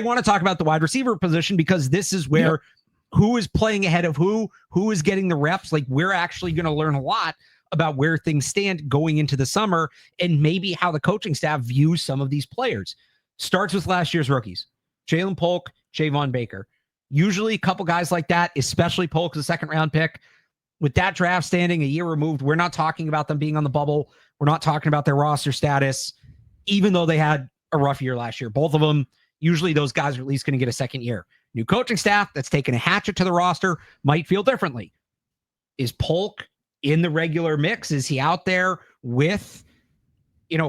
want to talk about the wide receiver position because this is where who is playing ahead of who is getting the reps. Like, we're actually going to learn a lot about where things stand going into the summer and maybe how the coaching staff views some of these players. Starts with last year's rookies, Jalen Polk, Javon Baker. Usually a couple guys like that, especially Polk, the second round pick. With that draft standing a year removed, we're not talking about them being on the bubble. We're not talking about their roster status, even though they had a rough year last year. Both of them, usually those guys are at least going to get a second year. New coaching staff that's taken a hatchet to the roster might feel differently. Is Polk in the regular mix? Is he out there with,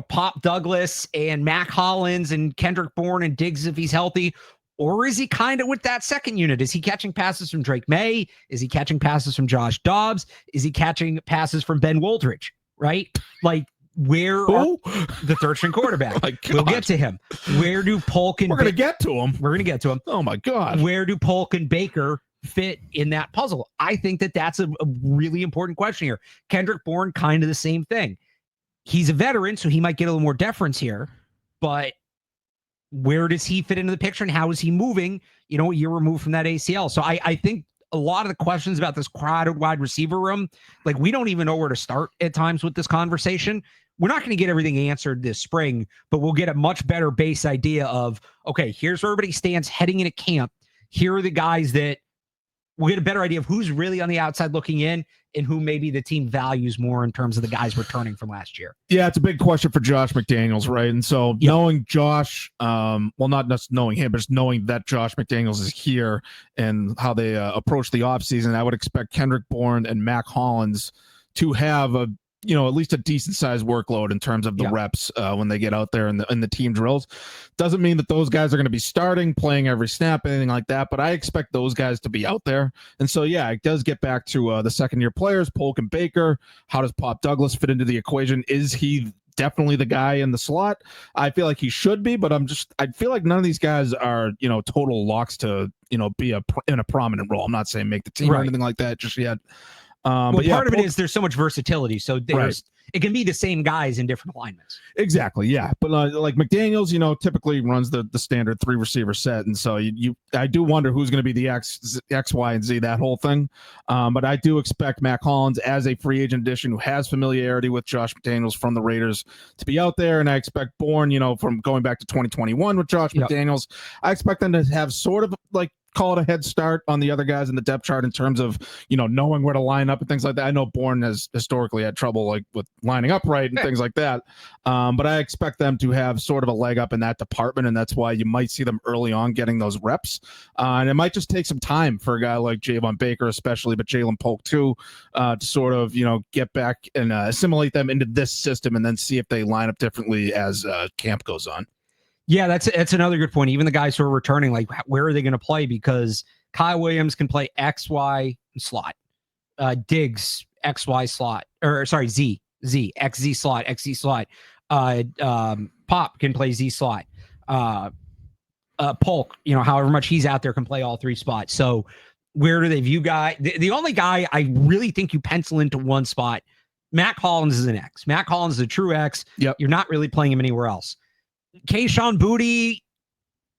Pop Douglas and Mac Hollins and Kendrick Bourne and Diggs if he's healthy? Or is he kind of with that second unit? Is he catching passes from Drake May? Is he catching passes from Josh Dobbs? Is he catching passes from Ben Woldridge? Right? Like, where are the third-string quarterback? We'll get to him. Where do Polk and We're going to get to him. We're going to get to him. Oh, my God. Where do Polk and Baker fit in that puzzle? I think that's a really important question here. Kendrick Bourne, kind of the same thing. He's a veteran, so he might get a little more deference here, but where does he fit into the picture and how is he moving, a year removed from that ACL? So I think a lot of the questions about this crowded wide receiver room, like, we don't even know where to start at times with this conversation. We're not going to get everything answered this spring, but we'll get a much better base idea of, okay, here's where everybody stands heading into camp. Here are the guys that we'll get a better idea of who's really on the outside looking in and who maybe the team values more in terms of the guys returning from last year. Yeah, it's a big question for Josh McDaniels, right? And so knowing Josh, not just knowing him, but just knowing that Josh McDaniels is here and how they approach the offseason, I would expect Kendrick Bourne and Mac Hollins to have at least a decent sized workload in terms of the reps when they get out there in the team drills. Doesn't mean that those guys are going to be starting, playing every snap, anything like that, but I expect those guys to be out there. And so, it does get back to the second year players, Polk and Baker. How does Pop Douglas fit into the equation? Is he definitely the guy in the slot? I feel like he should be, but I feel like none of these guys are, total locks to, be in a prominent role. I'm not saying make the team or anything like that just yet. But part of it is there's so much versatility. So it can be the same guys in different alignments. Exactly. Yeah. But like McDaniels, typically runs the standard 3 receiver set. And so I do wonder who's going to be the X, Y, and Z, that whole thing. But I do expect Mac Hollins as a free agent addition who has familiarity with Josh McDaniels from the Raiders to be out there. And I expect Bourne, from going back to 2021 with Josh McDaniels, I expect them to have sort of like, call it a head start on the other guys in the depth chart in terms of, knowing where to line up and things like that. I know Bourne has historically had trouble like with lining up right and things like that. But I expect them to have sort of a leg up in that department. And that's why you might see them early on getting those reps. And it might just take some time for a guy like Javon Baker, especially, but Jalen Polk too, to sort of, get back and assimilate them into this system and then see if they line up differently as camp goes on. Yeah, that's another good point. Even the guys who are returning, like, where are they going to play? Because Kyle Williams can play X, Y, slot. Diggs, X, Y slot. Or, sorry, Z, X, Z slot, X, Z slot. Pop can play Z slot. Polk, however much he's out there, can play all 3 spots. So where do they view guy? The only guy I really think you pencil into one spot, Mac Hollins is an X. Mac Hollins is a true X. Yep. You're not really playing him anywhere else. Kayshon Boutte,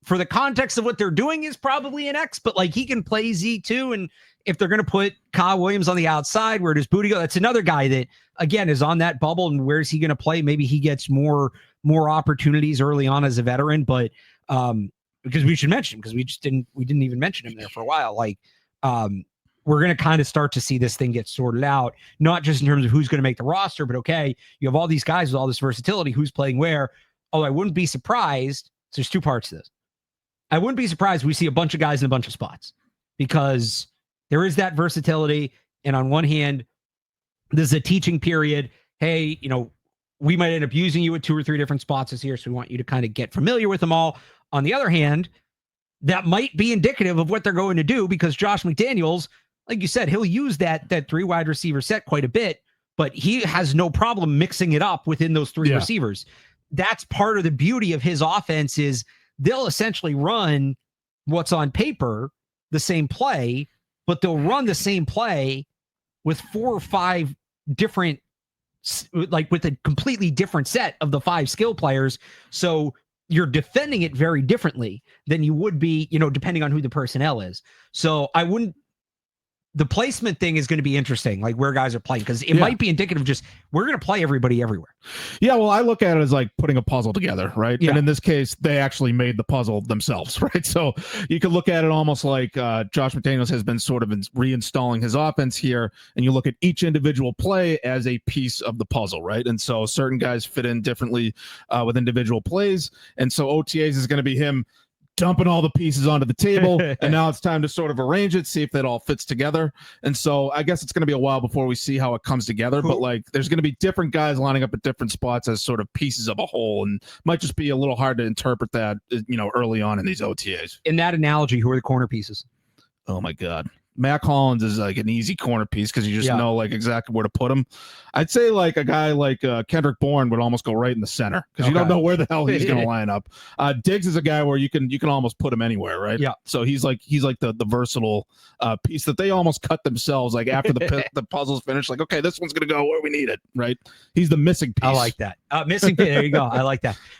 for the context of what they're doing, is probably an X, but like, he can play Z too. And if they're going to put Kyle Williams on the outside, where does Boutte go? That's another guy that, again, is on that bubble. And where's he going to play? Maybe he gets more opportunities early on as a veteran, but because we should mention him, because we didn't even mention him there for a while. Like, we're going to kind of start to see this thing get sorted out, not just in terms of who's going to make the roster, but okay, you have all these guys with all this versatility, who's playing where. Oh, I wouldn't be surprised. So there's 2 parts to this. I wouldn't be surprised we see a bunch of guys in a bunch of spots, because there is that versatility. And on one hand, this is a teaching period. Hey, we might end up using you at 2 or 3 different spots this year, so we want you to kind of get familiar with them all. On the other hand, that might be indicative of what they're going to do, because Josh McDaniels, like you said, he'll use that 3 wide receiver set quite a bit, but he has no problem mixing it up within those 3 receivers. That's part of the beauty of his offense, is they'll essentially run what's on paper, the same play, but they'll run the same play with 4 or 5 different, like with a completely different set of the 5 skill players. So you're defending it very differently than you would be, depending on who the personnel is. So the placement thing is going to be interesting, like where guys are playing, because it might be indicative of just we're going to play everybody everywhere. Yeah, well, I look at it as like putting a puzzle together, right? Yeah. And in this case, they actually made the puzzle themselves, right? So you could look at it almost like Josh McDaniels has been sort of reinstalling his offense here, and you look at each individual play as a piece of the puzzle, right? And so certain guys fit in differently with individual plays, and so OTAs is going to be him dumping all the pieces onto the table, and now it's time to sort of arrange it, see if that all fits together. And so I guess it's going to be a while before we see how it comes together, but like there's going to be different guys lining up at different spots as sort of pieces of a whole, and might just be a little hard to interpret that, early on in these OTAs. In that analogy, who are the corner pieces? Oh my God. Mac Hollins is like an easy corner piece because you just know like exactly where to put him. I'd say like a guy like Kendrick Bourne would almost go right in the center because you don't know where the hell he's going to line up. Diggs is a guy where you can almost put him anywhere, right? Yeah. So he's like the versatile piece that they almost cut themselves like after the puzzle's finished. Like, okay, this one's going to go where we need it, right? He's the missing piece. I like that. Missing piece. There you go. I like that.